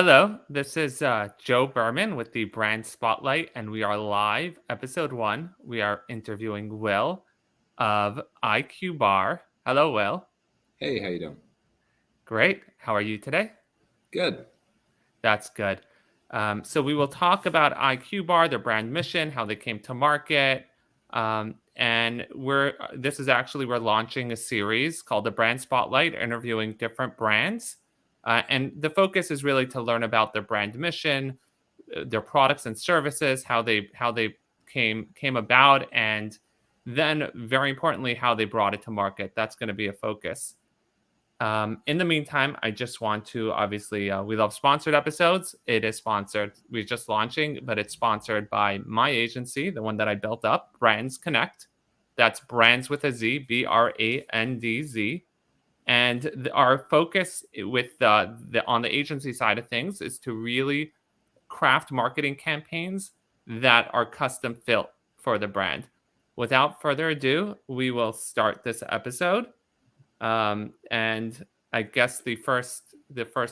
Hello, this is Joe Berman with the Brand Spotlight, and we are live, episode one. We are interviewing Will of IQBAR. Hello, Will. Hey, how you doing? Great. How are you today? Good. That's good. So we will talk about IQBAR, their brand mission, how they came to market, and we're launching a series called the Brand Spotlight, interviewing different brands, and the focus is really to learn about their brand mission, their products and services, how they came about, and then very importantly how they brought it to market. That's going to be a focus. In the meantime, I just want to obviously, we love sponsored episodes. It is sponsored. We're just launching, but it's sponsored by my agency, the one that I built up, Brands Connect. That's brands with a Z, BRANDZ. And our focus with on the agency side of things is to really craft marketing campaigns that are custom built for the brand. Without further ado, we will start this episode. And I guess the first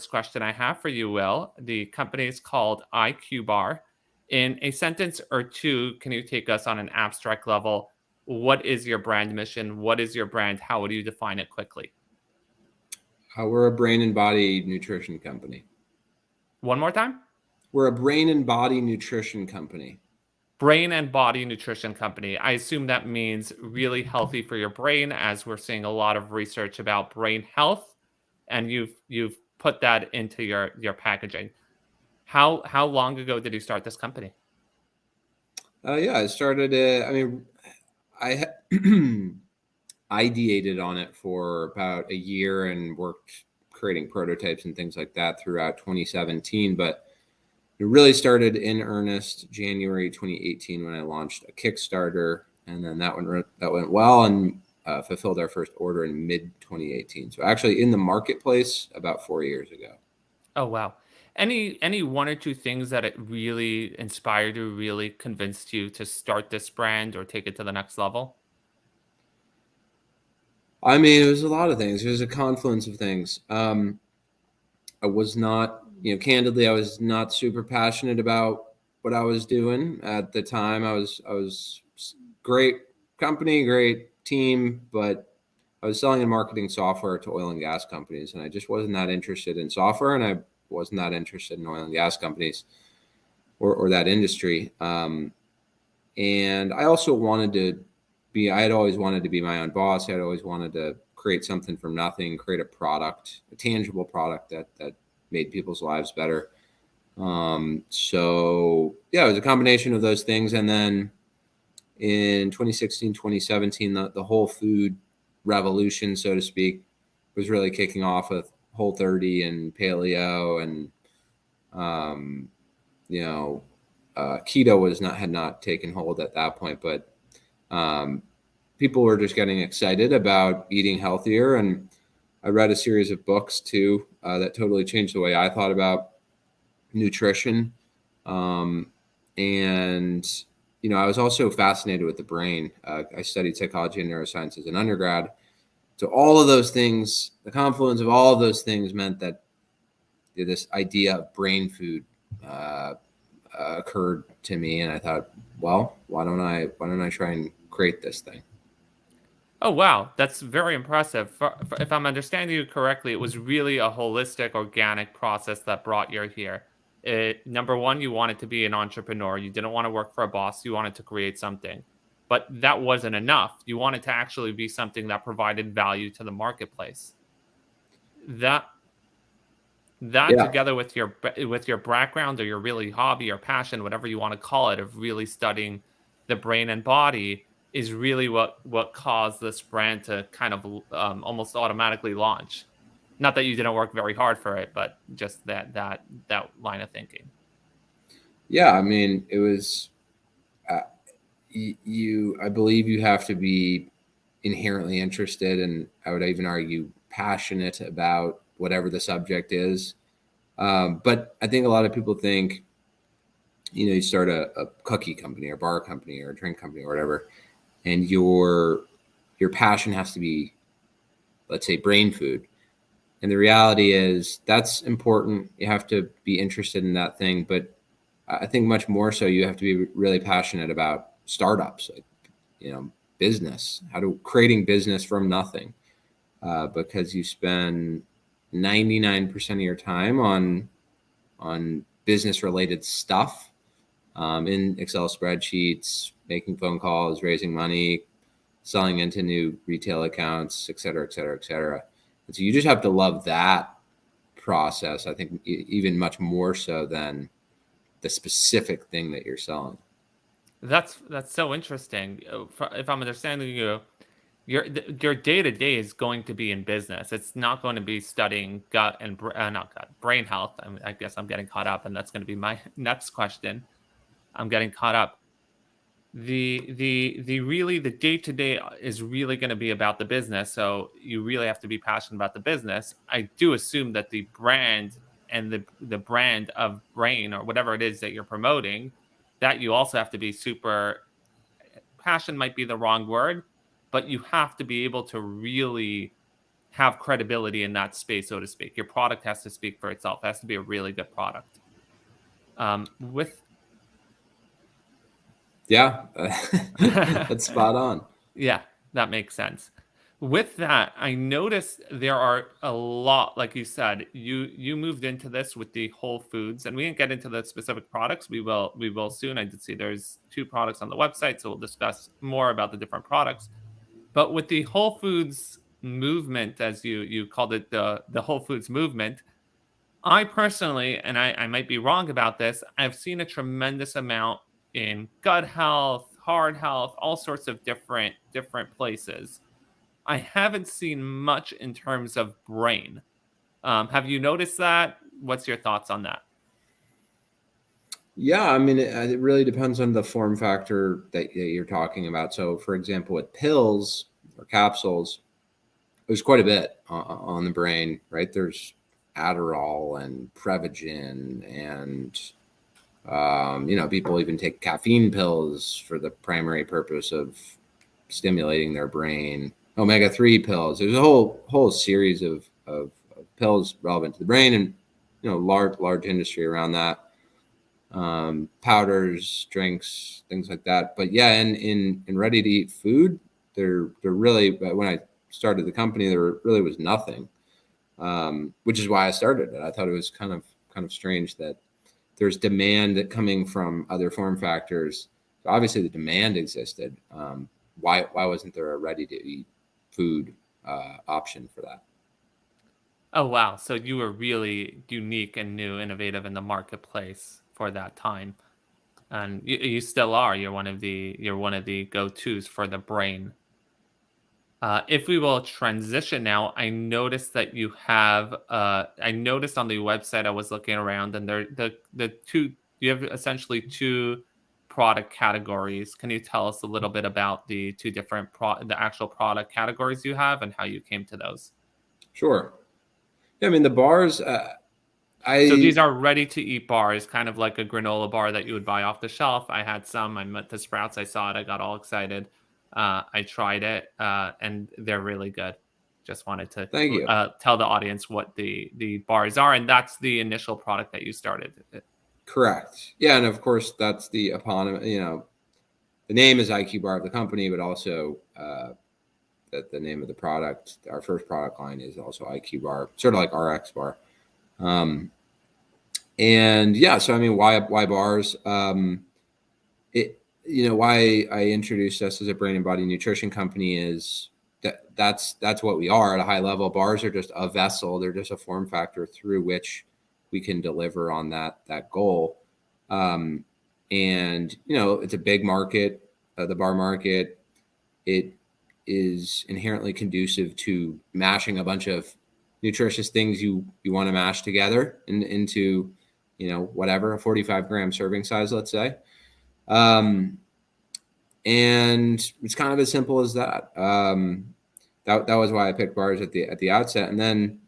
question I have for you, Will, the company is called IQBAR. In a sentence or two, can you take us on an abstract level? What is your brand mission? What is your brand? How would you define it quickly? We're a brain and body nutrition company. One more time. We're a brain and body nutrition company. Brain and body nutrition company. I assume that means really healthy for your brain, as we're seeing a lot of research about brain health, and you've put that into your packaging. How long ago did you start this company? I started it. I ideated on it for about a year and worked creating prototypes and things like that throughout 2017, but it really started in earnest January 2018 when I launched a Kickstarter, and then that went well and fulfilled our first order in mid 2018. So actually in the marketplace about 4 years ago. Oh wow. Any one or two things that it really inspired you, really convinced you to start this brand or take it to the next level? It was a lot of things. It was a confluence of things. I was not, candidly, I was not super passionate about what I was doing at the time. I was great company, great team, but I was selling and marketing software to oil and gas companies, and I just wasn't that interested in software, and I wasn't that interested in oil and gas companies or that industry. And I also I had always wanted to be my own boss. I had always wanted to create something from nothing, create a product, a tangible product that made people's lives better. It was a combination of those things. And then in 2016, 2017, the whole food revolution, so to speak, was really kicking off with Whole30 and paleo, and keto had not taken hold at that point, but people were just getting excited about eating healthier. And I read a series of books too that totally changed the way I thought about nutrition. I was also fascinated with the brain. I studied psychology and neuroscience as an undergrad. So all of those things, the confluence of all of those things meant that this idea of brain food occurred to me, and I thought, well, why don't I try and create this thing? Oh wow, that's very impressive. If I'm understanding you correctly, it was really a holistic, organic process that brought you here. Number one, you wanted to be an entrepreneur. You didn't want to work for a boss. You wanted to create something. But that wasn't enough. You wanted to actually be something that provided value to the marketplace. That Yeah. together with your background or your really hobby or passion, whatever you want to call it, of really studying the brain and body, is really what caused this brand to kind of almost automatically launch. Not that you didn't work very hard for it, but just that line of thinking. Yeah, it was I believe you have to be inherently interested, and I would even argue passionate about whatever the subject is. But I think a lot of people think, you start a cookie company or bar company or a drink company or whatever, and your passion has to be, let's say, brain food. And the reality is that's important. You have to be interested in that thing. But I think much more so, you have to be really passionate about startups, like, business, how to creating business from nothing, because you spend 99% of your time on business related stuff, in Excel spreadsheets, making phone calls, raising money, selling into new retail accounts, et cetera, et cetera, et cetera. And so you just have to love that process, I think, even much more so than the specific thing that you're selling. That's so interesting. If I'm understanding you, your day to day is going to be in business. It's not going to be studying gut and not gut, brain health. I guess I'm getting caught up, and that's going to be my next question. I'm getting caught up. The really the day to day is really going to be about the business. So you really have to be passionate about the business. I do assume that the brand and the brand of Brain or whatever it is that you're promoting, that you also have to be super passion might be the wrong word, but you have to be able to really have credibility in that space, so to speak. Your product has to speak for itself. It has to be a really good product. With Yeah, that's spot on. Yeah, that makes sense. With that, I noticed there are a lot, like you said, you moved into this with the Whole Foods, and we didn't get into the specific products. We will soon. I did see there's 2 products on the website, so we'll discuss more about the different products. But with the Whole Foods movement, as you called it, the Whole Foods movement, I personally, and I might be wrong about this, I've seen a tremendous amount in gut health, heart health, all sorts of different places. I haven't seen much in terms of brain. Have you noticed that? What's your thoughts on that? Yeah, I mean, it really depends on the form factor that you're talking about. So, for example, with pills or capsules, there's quite a bit on the brain, right? There's Adderall and Prevagen, and people even take caffeine pills for the primary purpose of stimulating their brain. Omega-3 pills. There's a whole series of pills relevant to the brain, and large industry around that. Powders, drinks, things like that. But yeah, in ready to eat food, there really, when I started the company, there really was nothing, which is why I started it. I thought it was kind of strange that there's demand coming from other form factors. So obviously, the demand existed. Why wasn't there a ready to eat food option for that? Oh wow, so you were really unique and new, innovative in the marketplace for that time, and you still are. You're one of the go-tos for the brain. If we will transition now, I noticed that you have. I noticed on the website I was looking around, and the two you have essentially 2 product categories. Can you tell us a little bit about the 2 different the actual product categories you have and how you came to those? Sure. Yeah, I mean the bars. So I these are ready to eat bars, kind of like a granola bar that you would buy off the shelf. I had some. I met the Sprouts. I saw it. I got all excited. I tried it, and they're really good. Just wanted to Thank you. tell the audience what the bars are, and that's the initial product that you started. Correct. Yeah, and of course that's the eponymous. The name is IQBAR of the company, but also that the name of the product, our first product line, is also IQBAR, sort of like RX bar. And yeah, so I mean, why bars? Why I introduced us as a brain and body nutrition company is that's what we are at a high level. Bars are just a vessel; they're just a form factor through which we can deliver on that goal. And it's a big market, the bar market. It is inherently conducive to mashing a bunch of nutritious things you want to mash together into whatever, a 45-gram serving size, let's say. And it's kind of as simple as that. That was why I picked bars at the outset. And then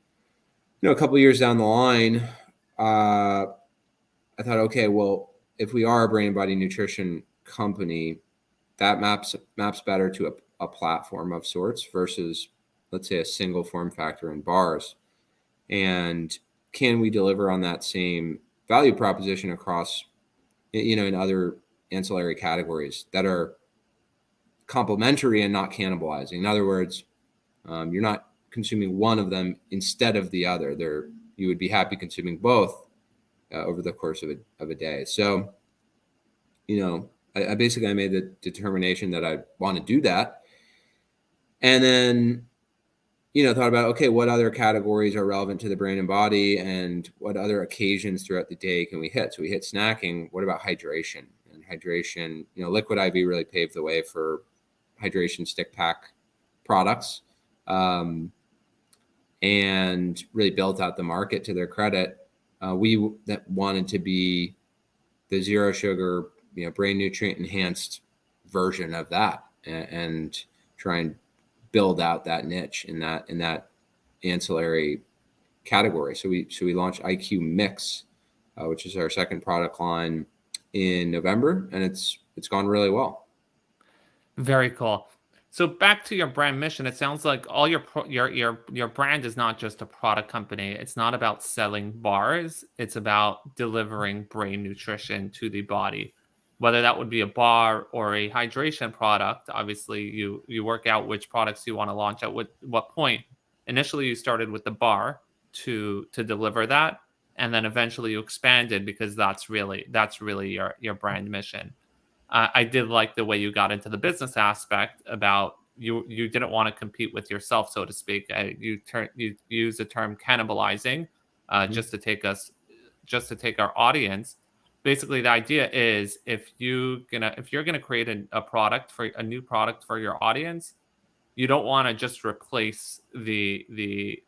a couple of years down the line, I thought, okay, well, if we are a brain and body nutrition company, that maps better to a platform of sorts versus, let's say, a single form factor in bars. and can we deliver on that same value proposition across, in other ancillary categories that are complementary and not cannibalizing. In other words, you're not consuming one of them instead of the other. You would be happy consuming both over the course of a day. So, I basically made the determination that I want to do that, and then thought about, okay, what other categories are relevant to the brain and body, and what other occasions throughout the day can we hit? So we hit snacking. What about hydration? And hydration, Liquid IV really paved the way for hydration stick pack products, and really built out the market to their credit. We that wanted to be the zero sugar, brain nutrient enhanced version of that, and try and build out that niche in that ancillary category. So we launched IQ Mix, which is our second product line, in November, and it's gone really well. Very cool. So back to your brand mission, it sounds like all your brand is not just a product company. It's not about selling bars. It's about delivering brain nutrition to the body, whether that would be a bar or a hydration product. Obviously, you work out which products you want to launch at what point. Initially, you started with the bar to deliver that, and then eventually you expanded because that's really your brand mission. I did like the way you got into the business aspect about you didn't want to compete with yourself, so to speak. You use the term cannibalizing, just to take our audience. Basically, the idea is if you're gonna create a new product for your audience, you don't want to just replace the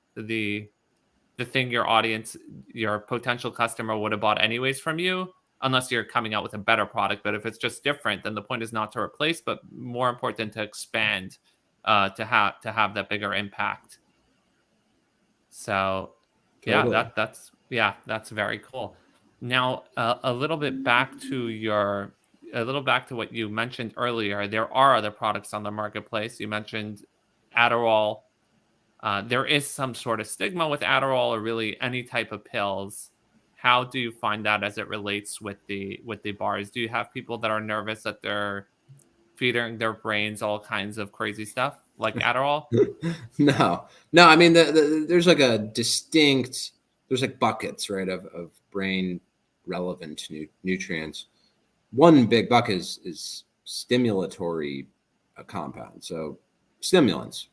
thing your potential customer would have bought anyways from you, unless you're coming out with a better product. But if it's just different, then the point is not to replace, but more important to expand, to have that bigger impact. So, Totally. that's very cool. Now, a little back to what you mentioned earlier. There are other products on the marketplace. You mentioned Adderall. There is some sort of stigma with Adderall or really any type of pills. How do you find that as it relates with the bars? Do you have people that are nervous that they're feeding their brains all kinds of crazy stuff like Adderall? No. I mean, there's like there's like buckets, right, of brain relevant nutrients. One big bucket is stimulatory compounds. So stimulants.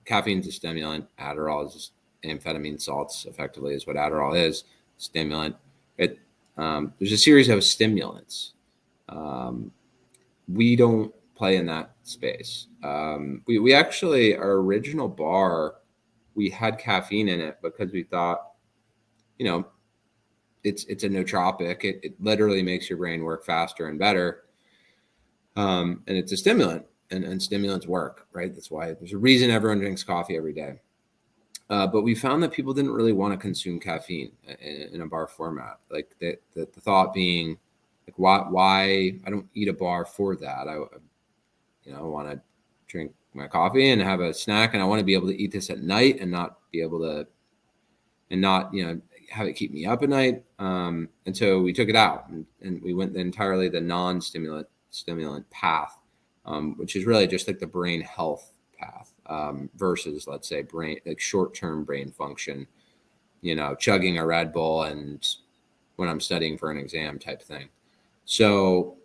Caffeine's a stimulant. Adderall is just amphetamine salts, effectively, is what Adderall is. Stimulant. There's a series of stimulants. We don't play in that space. We actually, our original bar, we had caffeine in it because we thought, it's a nootropic. It literally makes your brain work faster and better. And it's a stimulant. And stimulants work, right? That's why there's a reason everyone drinks coffee every day. But we found that people didn't really want to consume caffeine in a bar format. Like the thought being, like, why I don't eat a bar for that. I want to drink my coffee and have a snack, and I want to be able to eat this at night and not have it keep me up at night. And so we took it out and we went entirely the non-stimulant path. Which is really just like the brain health path, versus, let's say, short-term brain function, chugging a Red Bull and when I'm studying for an exam type thing. So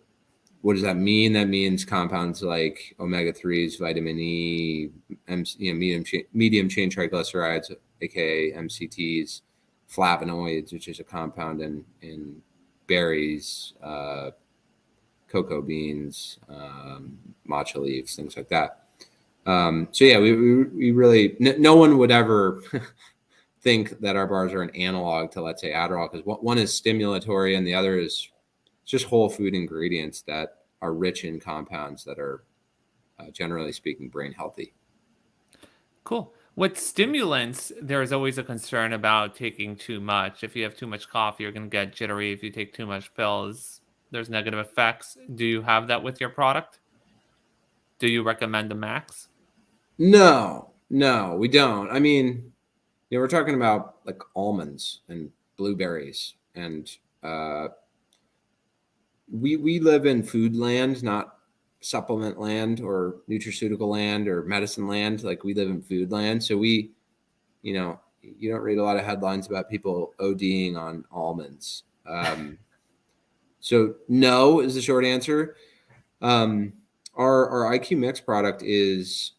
what does that mean? That means compounds like omega-3s, vitamin E, medium chain triglycerides, aka MCTs, flavonoids, which is a compound in berries, cocoa beans, matcha leaves, things like that. So yeah, we really, no one would ever think that our bars are an analog to, let's say, Adderall, because one is stimulatory and the other is just whole food ingredients that are rich in compounds that are, generally speaking, brain healthy. Cool. With stimulants, there is always a concern about taking too much. If you have too much coffee, you're going to get jittery. If you take too much pills, there's negative effects. Do you have that with your product? Do you recommend the max? No, we don't. I mean, we're talking about like almonds and blueberries, and we live in food land, not supplement land or nutraceutical land or medicine land. Like, we live in food land. So you don't read a lot of headlines about people ODing on almonds. So no is the short answer. Our IQ Mix product is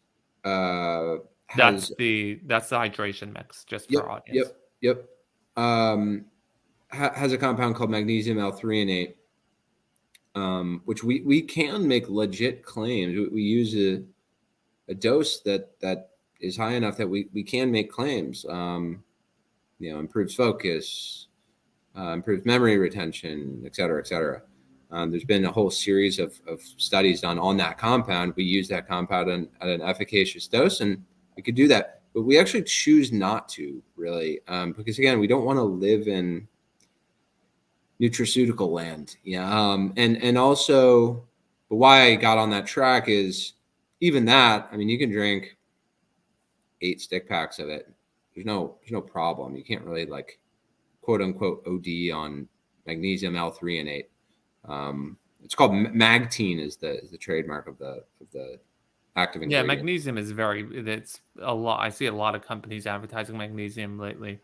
That's has the hydration mix, just yep for audience. yep has a compound called magnesium L-threonate, which we can make legit claims. We use a dose that is high enough that we can make claims. Improves focus, improves memory retention, et cetera, et cetera. There's been a whole series of studies done on that compound. We use that compound at an efficacious dose, and we could do that. But we actually choose not to, really, because, again, we don't want to live in nutraceutical land. Yeah. And also, but why I got on that track is even that, I mean, you can drink 8 stick packs of it. There's no problem. You can't really, like, quote unquote OD on magnesium L-threonate. It's called Magtine is the trademark of the active Yeah, ingredient. magnesium is it's a lot. I see a lot of companies advertising magnesium lately.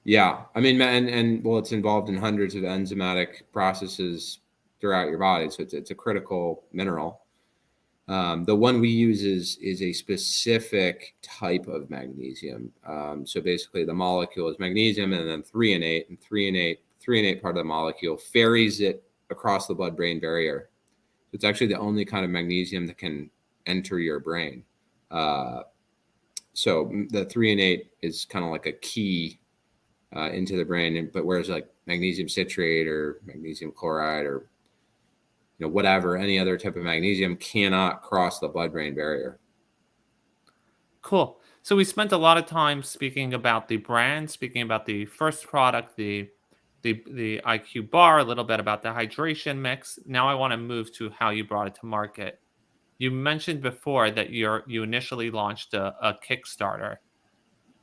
Yeah, I mean, and well, it's involved in hundreds of enzymatic processes throughout your body, so it's a critical mineral. The one we use is a specific type of magnesium. So basically, the molecule is magnesium and then threonate, and threonate part of the molecule ferries it across the blood-brain barrier. So it's actually the only kind of magnesium that can enter your brain. So the threonate is kind of like a key into the brain, but whereas like magnesium citrate or magnesium chloride or whatever, any other type of magnesium cannot cross the blood-brain barrier. Cool. So we spent a lot of time speaking about the brand, speaking about the first product, the IQBAR, a little bit about the hydration mix. Now I want to move to how you brought it to market. You mentioned before that you initially launched a Kickstarter.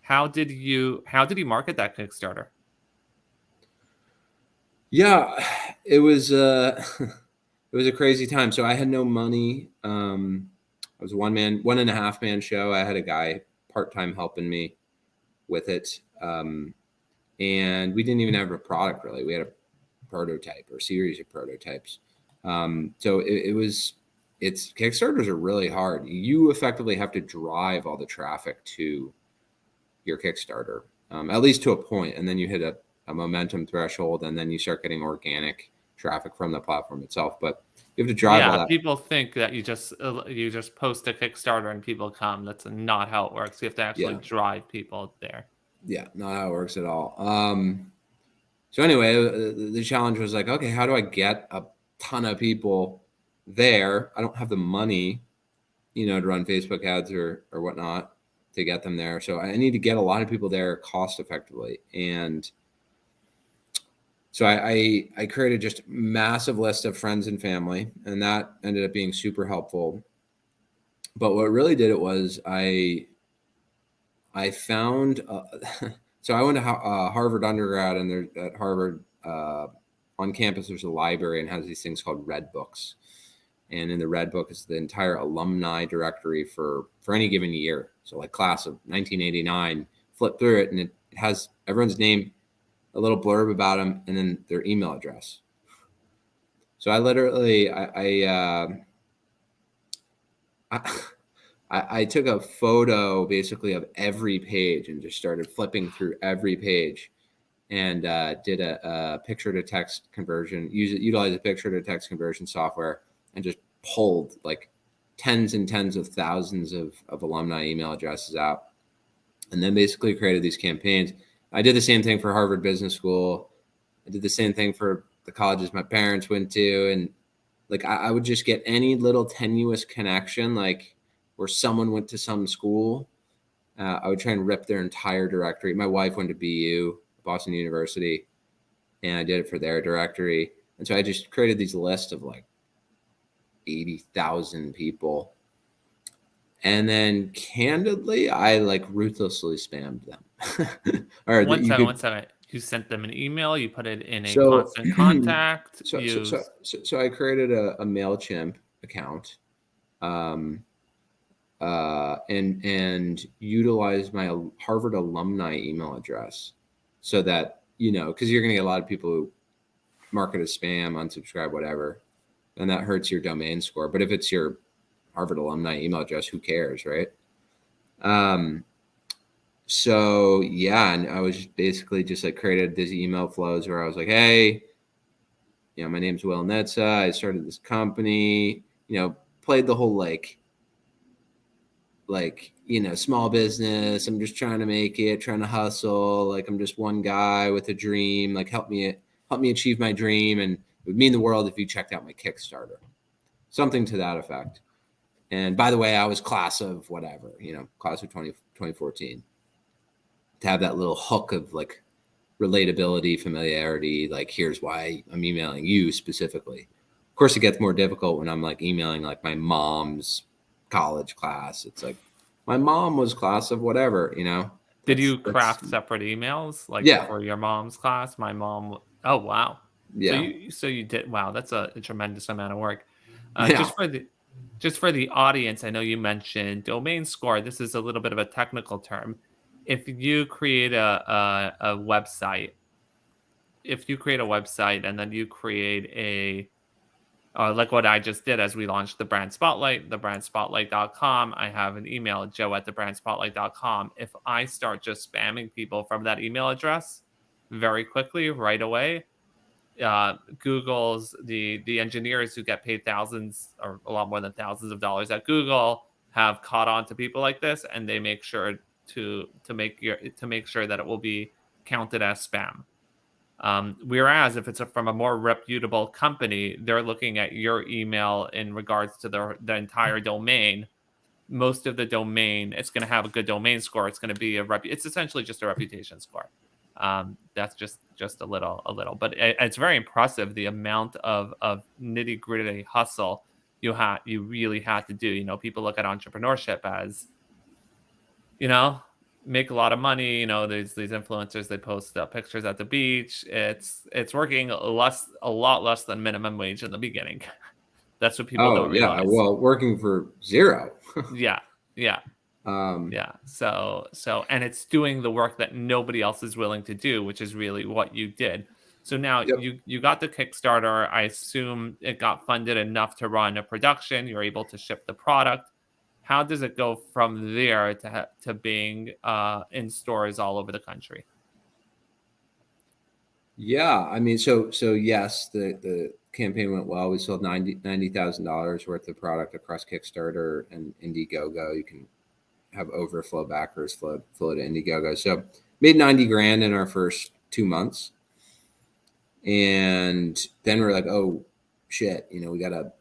How did you market that Kickstarter? Yeah, it was it was a crazy time. So I had no money. I was one and a half man show. I had a guy part-time helping me with it. And we didn't even have a product, really. We had a prototype or series of prototypes. So it's Kickstarters are really hard. You effectively have to drive all the traffic to your Kickstarter, at least to a point, and then you hit a momentum threshold, and then you start getting organic traffic from the platform itself. But you have to drive all Yeah, that. people think that you just post a Kickstarter and people come. That's not how it works. You have to actually Yeah, drive people there. yeah, not how it works at all. So anyway, the challenge was like, okay, how do I get a ton of people there? I don't have the money, to run Facebook ads or whatnot to get them there. So I need to get a lot of people there cost effectively. And so I created just massive list of friends and family, and that ended up being super helpful. But what really did it was I found so I went to Harvard undergrad, and there at Harvard on campus there's a library and has these things called Red Books, and in the Red Book is the entire alumni directory for any given year. So like class of 1989, flip through it, and it has everyone's name, a little blurb about them, and then their email address. So I literally I took a photo basically of every page and just started flipping through every page, and did a picture to text conversion, utilize a picture to text conversion software, and just pulled like tens and tens of thousands of alumni email addresses out, and then basically created these campaigns. I did the same thing for Harvard Business School. I did the same thing for the colleges my parents went to, and like I would just get any little tenuous connection, like where someone went to some school. I would try and rip their entire directory. My wife went to BU, Boston University, and I did it for their directory. And so I just created these lists of like 80,000 people. And then candidly, I like ruthlessly spammed them. Or One you second, could. one second. You sent them an email. You put it in a So, constant contact. so I created a MailChimp account, um, and utilized my Harvard alumni email address, so that because you're going to get a lot of people who mark it as spam, unsubscribe, whatever, and that hurts your domain score. But if it's your Harvard alumni email address, who cares, right? So yeah, and I was basically just like created these email flows where I was like, hey, my name's Will Nitze. I started this company, played the whole small business. I'm just trying to make it, trying to hustle. Like I'm just one guy with a dream. Like help me achieve my dream. And it would mean the world if you checked out my Kickstarter, something to that effect. And by the way, I was class of whatever, class of 2014. To have that little hook of like relatability, familiarity, like here's why I'm emailing you specifically. Of course, it gets more difficult when I'm like emailing like my mom's college class. It's like my mom was class of whatever, Did you That's craft separate emails like yeah, for your mom's class? My mom. Oh wow. So yeah, you did. Wow, that's a tremendous amount of work. yeah. Just for the audience, I know you mentioned domain score. This is a little bit of a technical term. If you create a website, if you create a website and then you create a like what I just did as we launched the brand spotlight, thebrandspotlight.com. I have an email, joe@thebrandspotlight.com. If I start just spamming people from that email address very quickly, right away, Google's the engineers who get paid thousands or a lot more than thousands of dollars at Google have caught on to people like this, and they make sure to make sure that it will be counted as spam. Whereas if it's from a more reputable company, they're looking at your email in regards to the entire domain. Most of the domain, it's going to have a good domain score. It's going to be it's essentially just a reputation score. That's just a little, but it's very impressive the amount of nitty gritty hustle you really had to do. People look at entrepreneurship as you know, make a lot of money. These influencers, they post pictures at the beach. It's working a lot less than minimum wage in the beginning. That's what people Oh don't yeah. realize. Well, working for zero. Yeah, yeah, um, yeah. And it's doing the work that nobody else is willing to do, which is really what you did. So now yep. you got the Kickstarter. I assume it got funded enough to run a production. You're able to ship the product. How does it go from there to being in stores all over the country? Yeah, I mean, so yes, the campaign went well. We sold $90,000 worth of product across Kickstarter and Indiegogo. You can have overflow backers flow to Indiegogo. So made 90 grand in our first 2 months, and then we're like, oh shit, we got to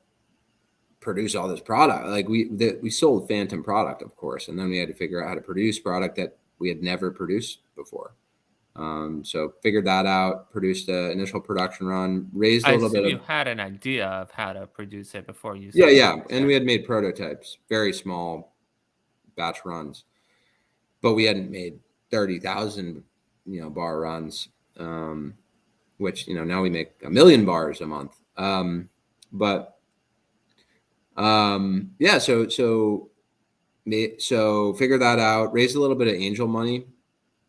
produce all this product. Like we sold phantom product, of course, and then we had to figure out how to produce product that we had never produced before. So figured that out, produced the initial production run, raised a I little bit assume of, you had an idea of how to produce it before you yeah, started yeah. And we Kickstarter. had made prototypes, very small batch runs, but we hadn't made 30,000, bar runs, which, now we make 1,000,000 bars a month. But yeah, so figure that out, raised a little bit of angel money,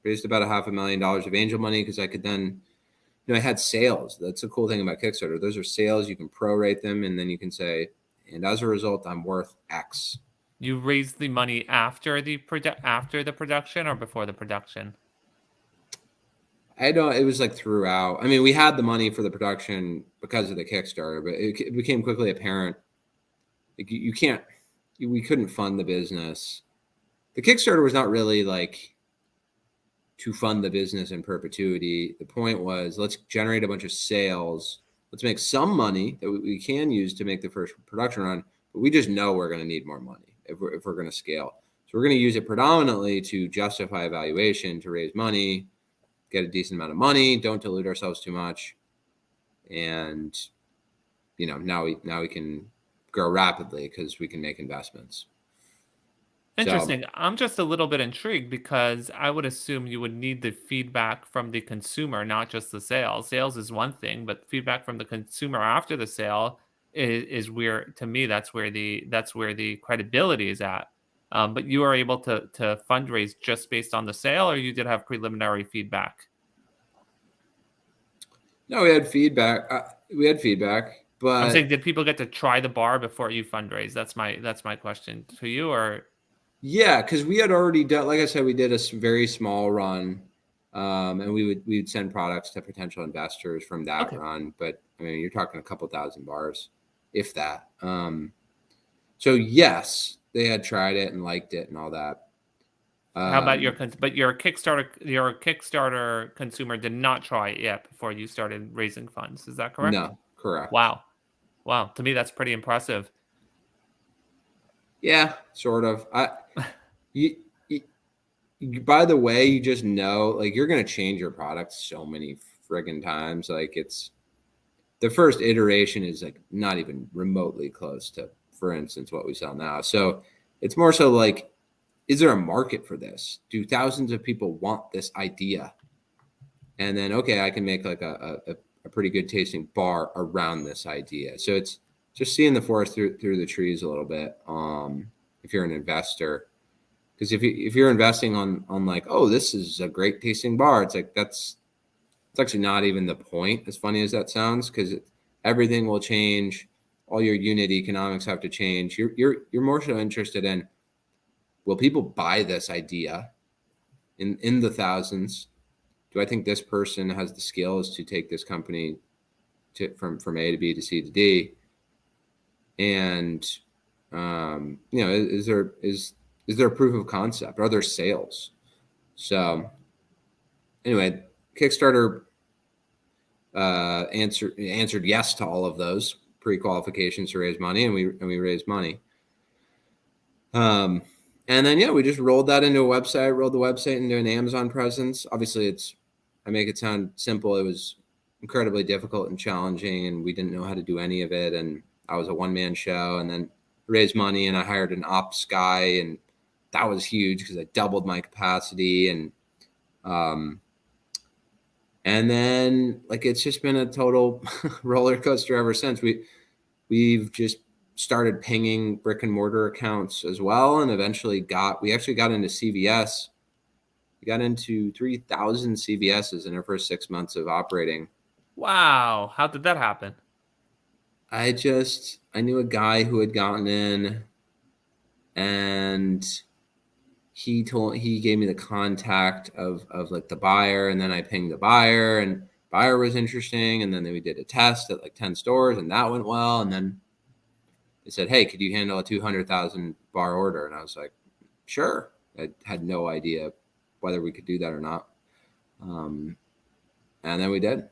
raised about $500,000 of angel money because I could then, I had sales. That's the cool thing about Kickstarter. Those are sales. You can prorate them, and then you can say, and as a result, I'm worth X. You raised the money after after the production or before the production? I don't. It was like throughout. I mean, we had the money for the production because of the Kickstarter, but it became quickly apparent like you can't. We couldn't fund the business. The Kickstarter was not really like to fund the business in perpetuity. The point was, let's generate a bunch of sales. Let's make some money that we can use to make the first production run, but we just know we're going to need more money if we're going to scale. So we're going to use it predominantly to justify evaluation, to raise money, get a decent amount of money, don't dilute ourselves too much. And, now we can grow rapidly because we can make investments. So Interesting. I'm just a little bit intrigued because I would assume you would need the feedback from the consumer, not just the sales. Sales is one thing, but feedback from the consumer after the sale is where, to me, that's where the credibility is at. But you are able to fundraise just based on the sale, or you did have preliminary feedback. no, we had feedback. I'm saying, But did people get to try the bar before you fundraise? That's my question to you. Or yeah, because we had already done, like I said, we did a very small run, and we would send products to potential investors from that okay, run. But I mean, you're talking a couple thousand bars, if that. So yes, they had tried it and liked it and all that. how about Um, but your Kickstarter consumer did not try it yet before you started raising funds. Is that correct? no, correct. Wow. Wow. To me, that's pretty impressive. Yeah, sort of. You, you, by the way, you just know, like, you're gonna change your product so many friggin' times. Like, it's the first iteration is like not even remotely close to, for instance, what we sell now. So it's more so like, is there a market for this? Do thousands of people want this idea? And then, okay, I can make like a pretty good tasting bar around this idea. So it's just seeing the forest through the trees a little bit. If you're an investor, because if you're investing on like, oh, this is a great tasting bar, it's like it's actually not even the point, as funny as that sounds, because everything will change. All your unit economics have to change. You're more so interested in, will people buy this idea in the thousands? Do I think this person has the skills to take this company from A to B to C to D? And is there a proof of concept? Are there sales? So anyway, Kickstarter answered yes to all of those pre-qualifications to raise money, and we raised money. And then yeah, we just rolled that into a website, rolled the website into an Amazon presence. Obviously, I make it sound simple. It was incredibly difficult and challenging, and we didn't know how to do any of it. And I was a one-man show, and then raised money, and I hired an ops guy, and that was huge because I doubled my capacity. And then, like, it's just been a total roller coaster ever since. We've just started pinging brick and mortar accounts as well, and eventually we actually got into CVS. We got into 3,000 CVSs in our first 6 months of operating. Wow. How did that happen? I knew a guy who had gotten in, and he gave me the contact of like the buyer, and then I pinged the buyer, and buyer was interesting, and then we did a test at like 10 stores, and that went well. And then they said, hey, could you handle a 200,000 bar order? And I was like, sure. I had no idea whether we could do that or not. And then we did.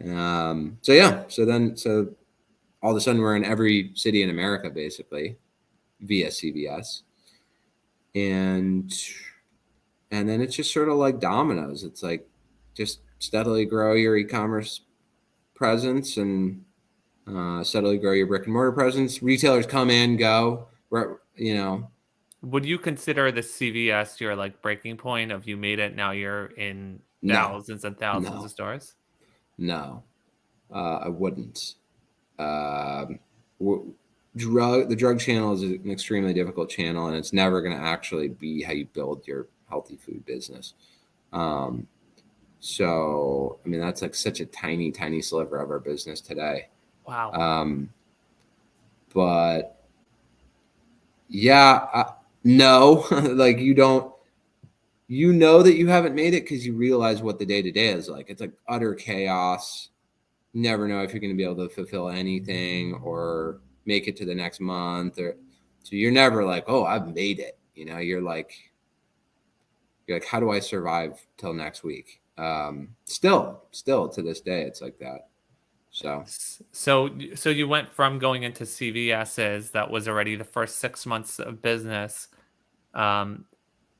So yeah, so all of a sudden we're in every city in America basically via CVS. And then it's just sort of like dominoes. It's like, just steadily grow your e-commerce presence, and steadily grow your brick and mortar presence. Retailers come in, go, Would you consider the CVS your like breaking point of you made it, now you're in no, thousands and thousands of no, stores? no, I wouldn't. Um, the drug channel is an extremely difficult channel, and it's never going to actually be how you build your healthy food business. Um, so, I mean, that's like such a tiny, tiny sliver of our business today. Wow. Um, but yeah, no, like, you know that you haven't made it because you realize what the day to day is like. It's like utter chaos. You never know if you're going to be able to fulfill anything or make it to the next month, or so you're never like, oh, I've made it. You're like, how do I survive till next week? Still to this day, it's like that. So So you went from going into CVS's, that was already the first 6 months of business, um,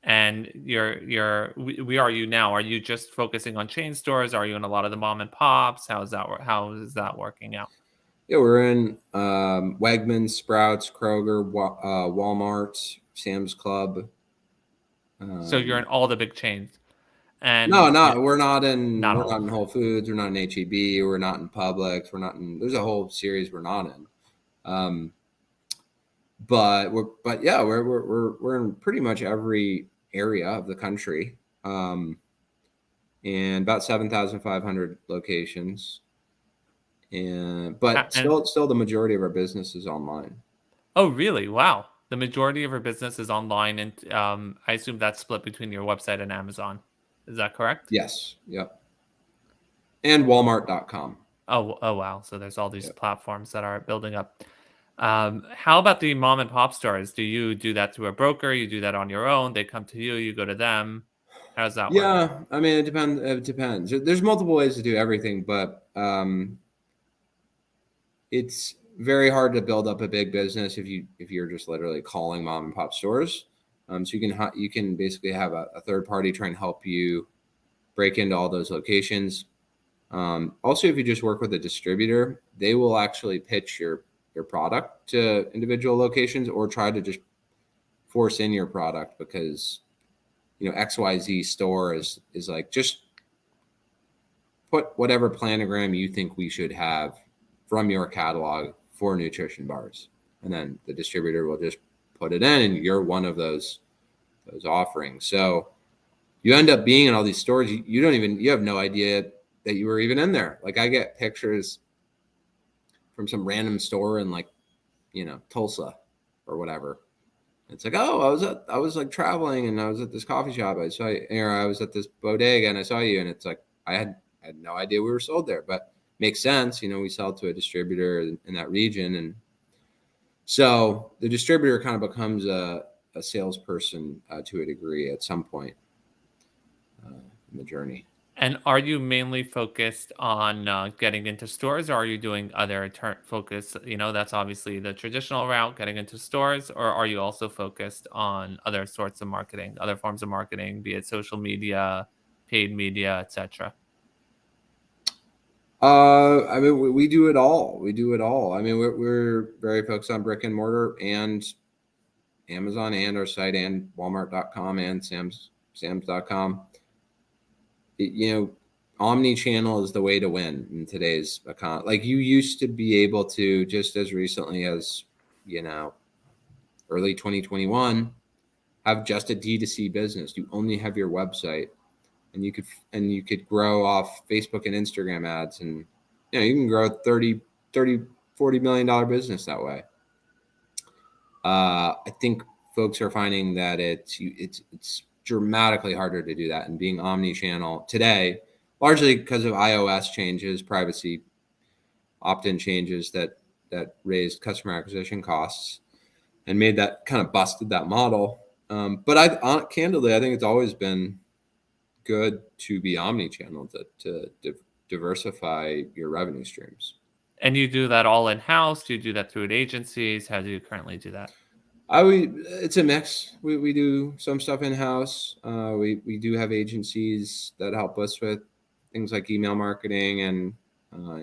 and we are you now? Are you just focusing on chain stores? Are you in a lot of the mom and pops? How is that working out? Yeah, we're in Wegmans, Sprouts, Kroger, Walmart, Sam's Club. So you're in all the big chains, No, and no, we're not in. not We're all. not in Whole Foods. We're not in HEB. We're not in Publix. We're not in. There's a whole series we're not in. Um, but yeah, we're in pretty much every area of the country, and about 7,500 locations. And but And still the majority of our business is online. oh, really? Wow. The majority of your business is online, and I assume that's split between your website and Amazon. Is that correct? Yes. Yep. And Walmart.com. Oh, oh wow. So there's all these Yep. platforms that are building up. How about the mom and pop stores? Do you do that through a broker? You do that on your own? They come to you, you go to them. How does that work? Yeah, I mean, it depends. It depends. There's multiple ways to do everything, but it's very hard to build up a big business if you're just literally calling mom and pop stores. So you can basically have a third party try and help you break into all those locations. Also, if you just work with a distributor, they will actually pitch your product to individual locations or try to just force in your product because XYZ store is like, just put whatever planogram you think we should have from your catalog for nutrition bars, and then the distributor will just put it in, and you're one of those offerings. So you end up being in all these stores. You have no idea that you were even in there. Like, I get pictures from some random store in, like, Tulsa or whatever. It's like, oh, I was like traveling and I was at this coffee shop. I saw you, or I was at this bodega and I saw you, and it's like I had no idea we were sold there, but makes sense. We sell to a distributor in that region, and so the distributor kind of becomes a salesperson to a degree at some point in the journey. And are you mainly focused on getting into stores, or are you doing other focus? That's obviously the traditional route, getting into stores, or are you also focused on other sorts of marketing, other forms of marketing, be it social media, paid media, etc.? I mean, we do it all. We do it all. I mean, we're very focused on brick and mortar and Amazon and our site and Walmart.com and Sam's.com. Omni-channel is the way to win in today's economy. Like, you used to be able to, just as recently as, early 2021, have just a D2C business. You only have your website, and you could grow off Facebook and Instagram ads, and you can grow a 40 million dollar business that way. I think folks are finding that it's dramatically harder to do that, and being omni-channel today, largely because of iOS changes, privacy opt-in changes that raised customer acquisition costs and made that kind of busted that model. But candidly, I think it's always been good to be omni-channel to diversify your revenue streams. And you do that all in house? Do you do that through agencies? How do you currently do that? It's a mix. We do some stuff in house. We do have agencies that help us with things like email marketing and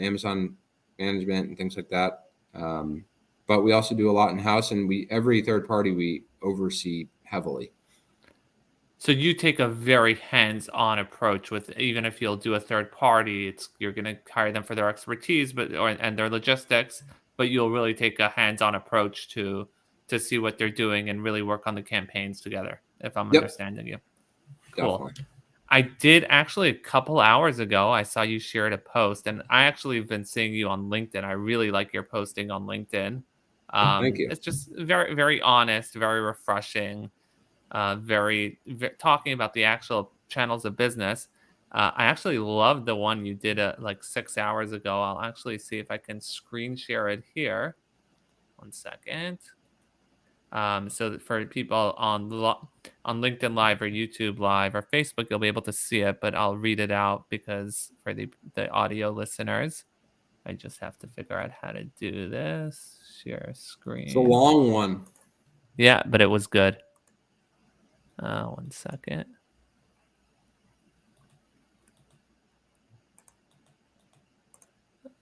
Amazon management and things like that. But we also do a lot in house, and every third party we oversee heavily. So you take a very hands-on approach with, even if you'll do a third party, you're going to hire them for their expertise, and their logistics, but you'll really take a hands-on approach to see what they're doing and really work on the campaigns together, if I'm Yep, understanding you. Cool. definitely. I did actually a couple hours ago, I saw you shared a post, and I actually have been seeing you on LinkedIn. I really like your posting on LinkedIn. Thank you. It's just very, very honest, very refreshing, talking about the actual channels of business. I actually love the one you did like 6 hours ago. I'll actually see if I can screen share it here. One second. So that for people on LinkedIn Live or YouTube Live or Facebook, you'll be able to see it, but I'll read it out because for the audio listeners, I just have to figure out how to do this. Share It's a screen. long one. Yeah, but it was good. One second.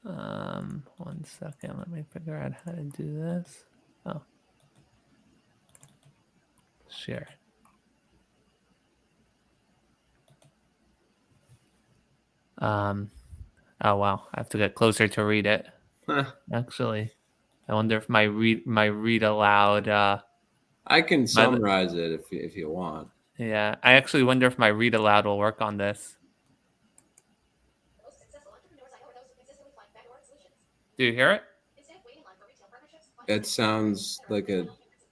1 second. Let me figure out how to do this. Oh, share. Oh wow, I have to get closer to read it. Actually, I wonder if my read aloud. I can summarize it if you want. Yeah, I actually wonder if my read aloud will work on this. Do you hear it? It sounds like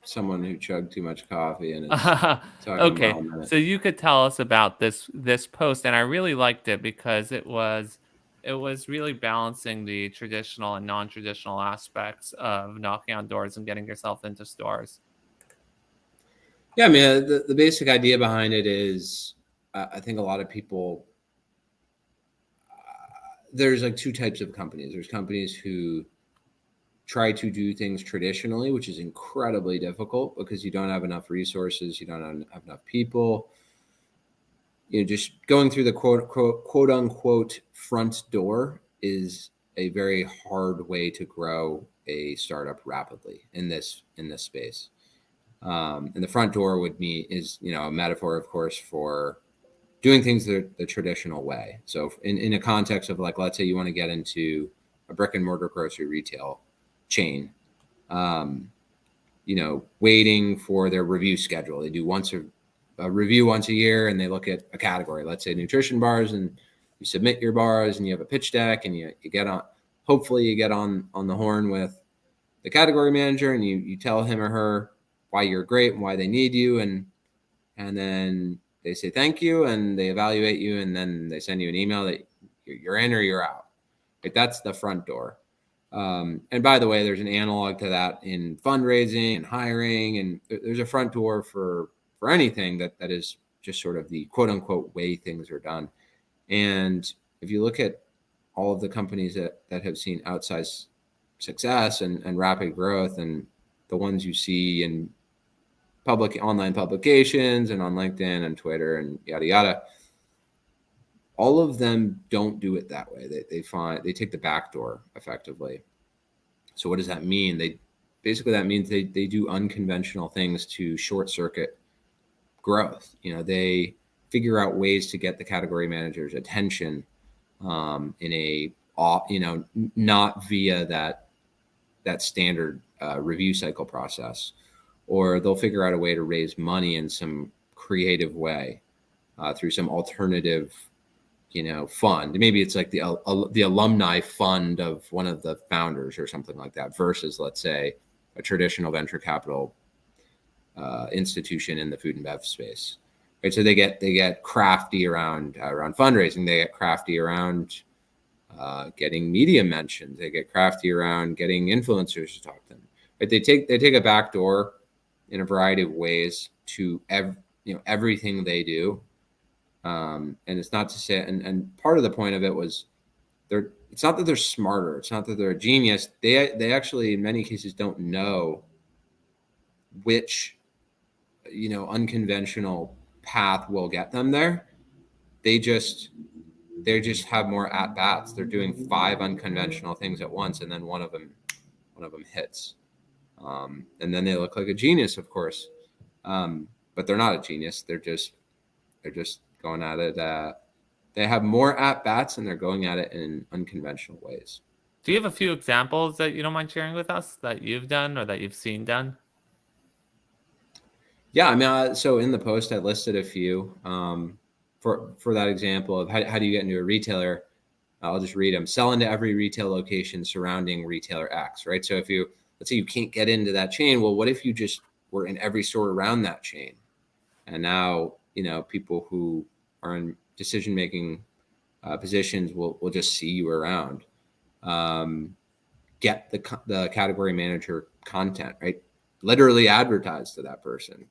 someone who chugged too much coffee and is talking Okay, about so you could tell us about this post, and I really liked it because it was really balancing the traditional and non-traditional aspects of knocking on doors and getting yourself into stores. Yeah, I mean, the basic idea behind it is, I think a lot of people, there's like two types of companies. There's companies who try to do things traditionally, which is incredibly difficult because you don't have enough resources, you don't have enough people. You know, just going through the quote unquote front door is a very hard way to grow a startup rapidly in this space. And the front door is a metaphor, of course, for doing things the traditional way. So in a context of, like, let's say you want to get into a brick and mortar grocery retail chain, waiting for their review schedule. They do a review once a year, and they look at a category, let's say nutrition bars, and you submit your bars and you have a pitch deck, and you get on, hopefully you get on the horn with the category manager, and you tell him or her why you're great and why they need you. And then they say thank you, and they evaluate you, and then they send you an email that you're in or you're out. Like, that's the front door. And by the way, there's an analog to that in fundraising and hiring, and there's a front door for anything that is just sort of the quote unquote way things are done. And if you look at all of the companies that have seen outsized success and rapid growth, and the ones you see in online publications and on LinkedIn and Twitter and yada yada, all of them don't do it that way. They take the back door effectively. So what does that mean? That means they do unconventional things to short circuit growth. They figure out ways to get the category manager's attention in a not via that standard review cycle process, or they'll figure out a way to raise money in some creative way through some alternative fund. Maybe it's like the alumni fund of one of the founders or something like that, versus, let's say, a traditional venture capital institution in the food and bev space. Right? So they get crafty around fundraising. They get crafty around getting media mentions. They get crafty around getting influencers to talk to them. Right? They take a back door in a variety of ways to everything they do. And it's not to say, and part of the point of it was, it's not that they're smarter. It's not that they're a genius. They actually, in many cases, don't know which, unconventional path will get them there. They just have more at bats. They're doing 5 unconventional things at once, and then one of them hits. And then they look like a genius, of course. But they're not a genius. They're just going at it. They have more at bats, and they're going at it in unconventional ways. Do you have a few examples that you don't mind sharing with us that you've done or that you've seen done? Yeah, I mean, so in the post, I listed a few. For that example of how do you get into a retailer, I'll just read them. Sell into every retail location surrounding retailer X, right? So let's say you can't get into that chain. Well, what if you just were in every store around that chain? And now, people who are in decision-making positions will just see you around. Get the category manager content, right? Literally advertise to that person.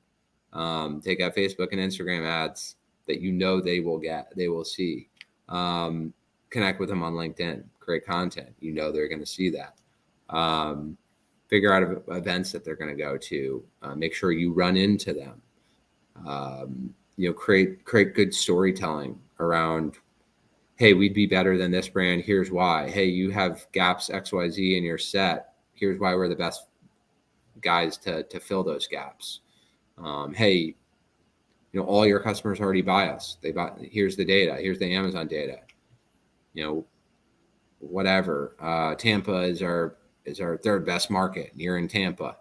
Take out Facebook and Instagram ads that they will see. Connect with them on LinkedIn, create content. They're going to see that. Figure out events that they're going to go to. Make sure you run into them. Create good storytelling around hey, we'd be better than this brand. Here's why. Hey, you have gaps XYZ in your set. Here's why we're the best guys to fill those gaps. Hey, all your customers already buy us. They buy. Here's the data. Here's the Amazon data. Whatever. Tampa is our third best market. You're in Tampa.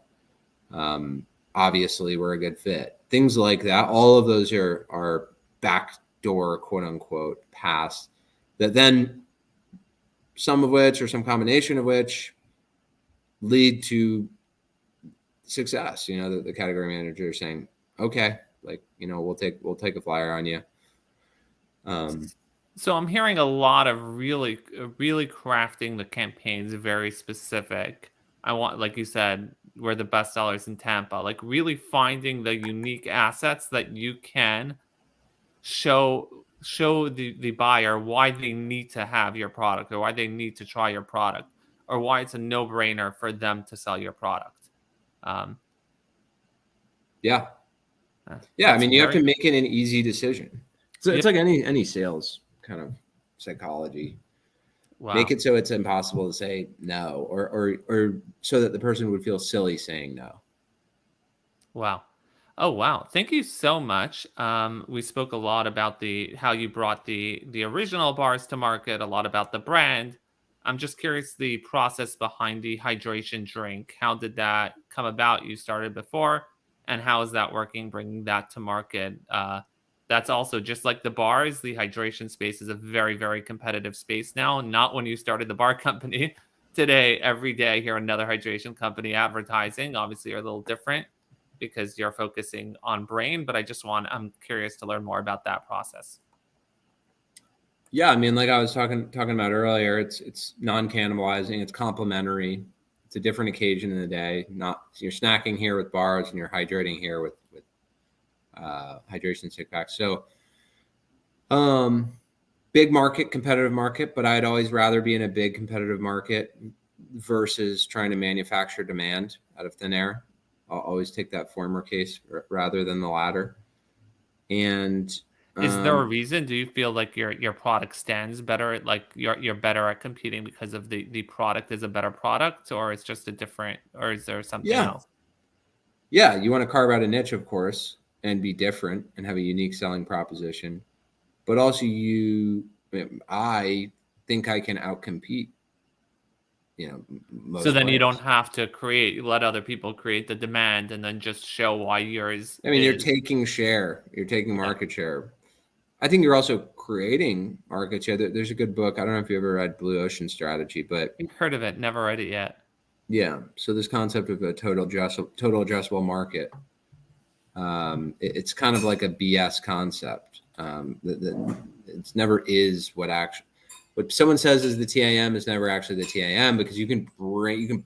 Obviously, we're a good fit. Things like that. All of those are backdoor, quote unquote, paths that then some of which or some combination of which lead to success. The category manager is saying, okay, we'll take a flyer on you. So I'm hearing a lot of really crafting the campaigns very specific. I want, like you said, we're the best sellers in Tampa, like really finding the unique assets that you can show the buyer why they need to have your product, or why they need to try your product, or why it's a no-brainer for them to sell your product. Yeah. I mean, you have to make it an easy decision. So it's like any sales kind of psychology. Wow. Make it so it's impossible to say no, or so that the person would feel silly saying no. Wow. Oh, wow. Thank you so much. We spoke a lot about how you brought the original bars to market, a lot about the brand. I'm just curious, the process behind the hydration drink. How did that come about? You started before, and how is that working, bringing that to market? That's also just like the bars. The hydration space is a very, very competitive space now. Not when you started the bar company. Today, every day, I hear another hydration company advertising. Obviously, are a little different because you're focusing on brain, but I'm curious to learn more about that process. Yeah, I mean, like I was talking about earlier, it's non-cannibalizing, it's complementary, it's a different occasion in the day. Not you're snacking here with bars and you're hydrating here with hydration stick packs. So, big market, competitive market, but I'd always rather be in a big competitive market versus trying to manufacture demand out of thin air. I'll always take that former case rather than the latter. And is there a reason? Do you feel like your product stands better? Like you're better at competing because of the product is a better product, or it's just a different, or is there something else? Yeah, you want to carve out a niche, of course, and be different and have a unique selling proposition. But also I think I can outcompete. Most so then players. You don't have to let other people create the demand and then just show why yours. I mean, you're taking share. You're taking market share. I think you're also creating market share. There's a good book. I don't know if you ever read Blue Ocean Strategy, but I've heard of it. Never read it yet. Yeah. So this concept of a total addressable market, it's kind of like a BS concept. It never is what someone says is the TAM is never actually the TAM, because you can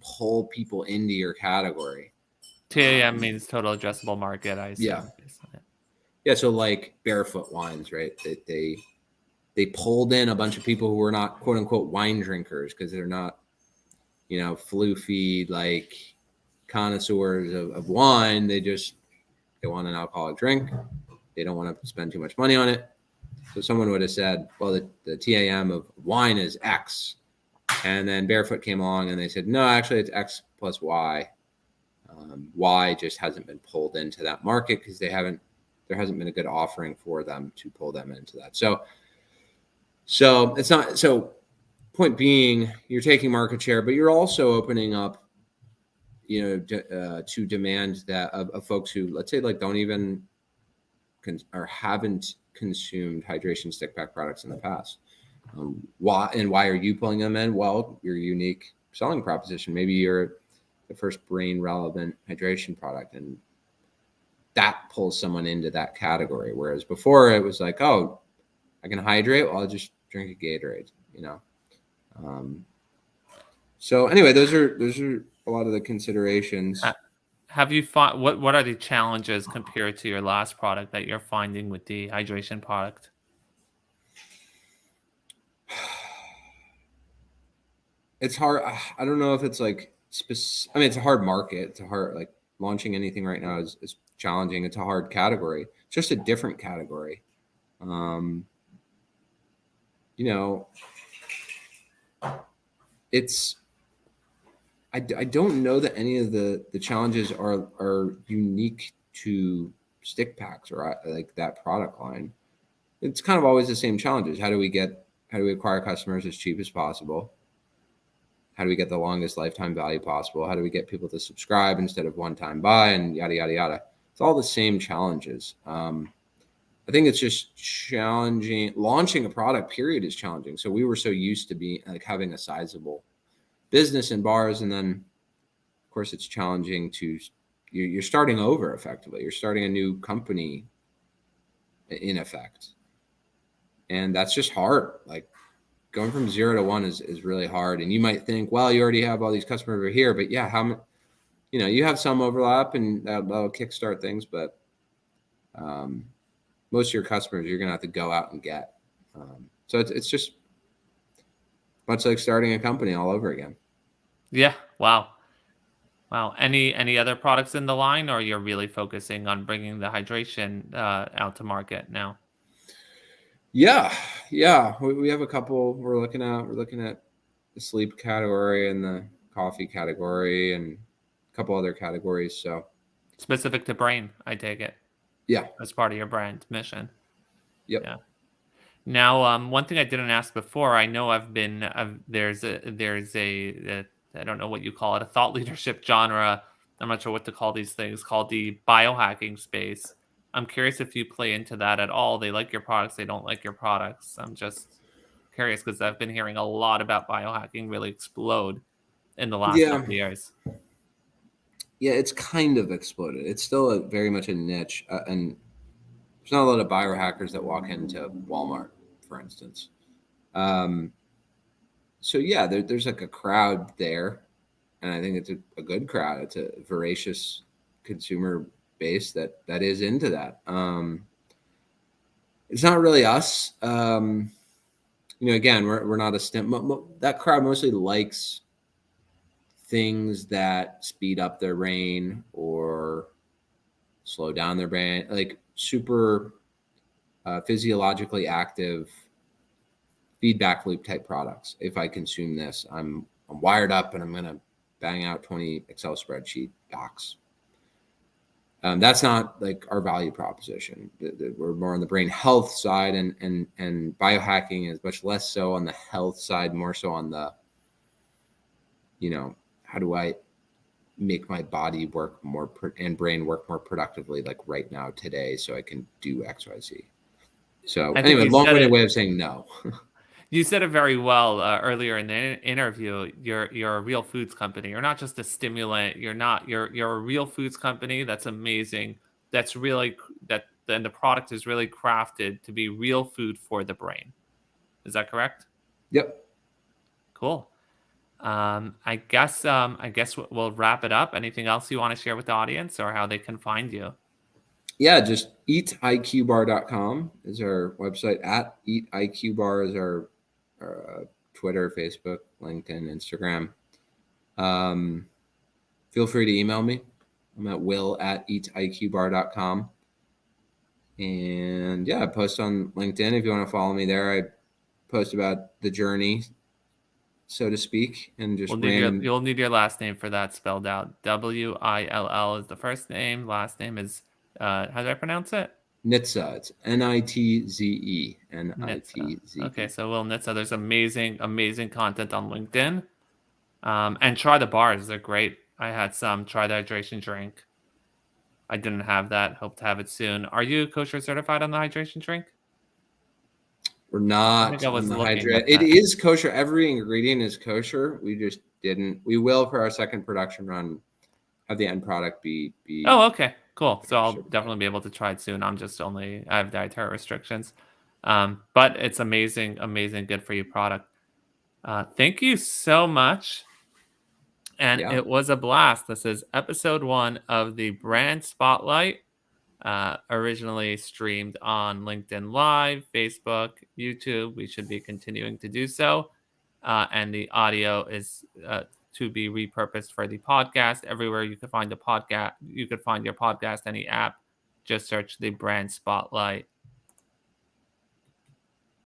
pull people into your category. TAM means total addressable market, I assume. Yeah. Yeah. So like Barefoot Wines, right? They pulled in a bunch of people who were not quote unquote wine drinkers because they're not, floofy, like connoisseurs of wine. They want an alcoholic drink. They don't want to spend too much money on it. So someone would have said, well, the TAM of wine is X. And then Barefoot came along and they said, no, actually it's X plus Y. Y just hasn't been pulled into that market because there hasn't been a good offering for them to pull them into that. So it's not, so point being, you're taking market share, but you're also opening up, to demand that of folks who, let's say, like don't even or haven't consumed hydration stick pack products in the past. Why are you pulling them in? Well, your unique selling proposition. Maybe you're the first brain relevant hydration product, and that pulls someone into that category. Whereas before it was like, oh, I can hydrate. Well, I'll just drink a Gatorade, So anyway, those are a lot of the considerations. Have you found what are the challenges compared to your last product that you're finding with the hydration product? It's hard. I don't know if it's like I mean, it's a hard market. It's a hard, like, launching anything right now is challenging. It's a hard category. It's just a different category. you know, it's I don't know that any of the challenges are unique to stick packs or like that product line. It's kind of always the same challenges. How do we acquire customers as cheap as possible? How do we get the longest lifetime value possible? How do we get people to subscribe instead of one-time buy, and yada yada yada? It's all the same challenges. I think it's just challenging. Launching a product, period, is challenging. So we were so used to being like having a sizable business in bars, and then of course it's challenging to you're starting over effectively. You're starting a new company in effect, and that's just hard. Like going from 0 to 1 is really hard. And you might think, well, you already have all these customers over here, but yeah, you have some overlap, and that'll kickstart things, but most of your customers you're gonna have to go out and get. So it's just much like starting a company all over again. Yeah. Wow. Wow. Any other products in the line, or you're really focusing on bringing the hydration out to market now? Yeah, we have a couple we're looking at. We're looking at the sleep category and the coffee category and a couple other categories. So Specific to brain, I take it, yeah, as part of your brand mission. yep, Yeah. Now, one thing I didn't ask before, I know there's I don't know what you call it, a thought leadership genre. I'm not sure what to call these things, called the biohacking space. I'm curious if you play into that at all. They like your products, they don't like your products. I'm just curious because I've been hearing a lot about biohacking really explode in the last yeah, couple of years. yeah. It's kind of exploded. It's still very much a niche, and there's not a lot of biohackers that walk into Walmart, for instance. Um, so yeah, there's like a crowd there, and I think it's a good crowd. It's a voracious consumer base that is into that. It's not really us. Again, we're not a stim. That crowd mostly likes things that speed up their brain or slow down their brain, like super physiologically active feedback loop type products. If I consume this, I'm wired up and I'm going to bang out 20 Excel spreadsheet docs. That's not like our value proposition. We're more on the brain health side, and biohacking is much less so on the health side, more so on the, how do I make my body work more and brain work more productively, like right now today, so I can do X, Y, Z. So I think anyway, you said long-winded it. way of saying no. You said it very well earlier in the interview. You're a real foods company. You're not just a stimulant. You're not. You're a real foods company. That's amazing. That's really that. Then the product is really crafted to be real food for the brain. Is that correct? Yep. Cool. I guess we'll wrap it up. Anything else you want to share with the audience, or how they can find you? Yeah, just eatiqbar.com is our website. At eatiqbar is our Twitter, Facebook, LinkedIn, Instagram. Feel free to email me. I'm at will@eatiqbar.com. And yeah, I post on LinkedIn if you want to follow me there. I post about the journey, so to speak, and just random. You'll need your last name for that spelled out. Will is the first name. Last name is how do I pronounce it? Nitze. It's Nitze. Nitze. Nitze. Okay, so Will Nitze. There's amazing content on LinkedIn. And try the bars. They're great. I had some. Try the hydration drink. I didn't have that. Hope to have it soon. Are you kosher certified on the hydration drink? We're I think not I on was the looking hydrate. at It that. is kosher. Every ingredient is kosher. We just didn't. We will for our second production run have the end product be Oh, okay, cool. So I'll certified. definitely be able to try it soon. I have dietary restrictions, but it's amazing, good for you product. Thank you so much, and Yeah. it was a blast. This is episode 1 of the Brand Spotlight. Originally streamed on LinkedIn Live, Facebook, YouTube. We should be continuing to do so. And the audio is to be repurposed for the podcast. Everywhere you could find the podcast, you could find your podcast, any app. Just search the Brand Spotlight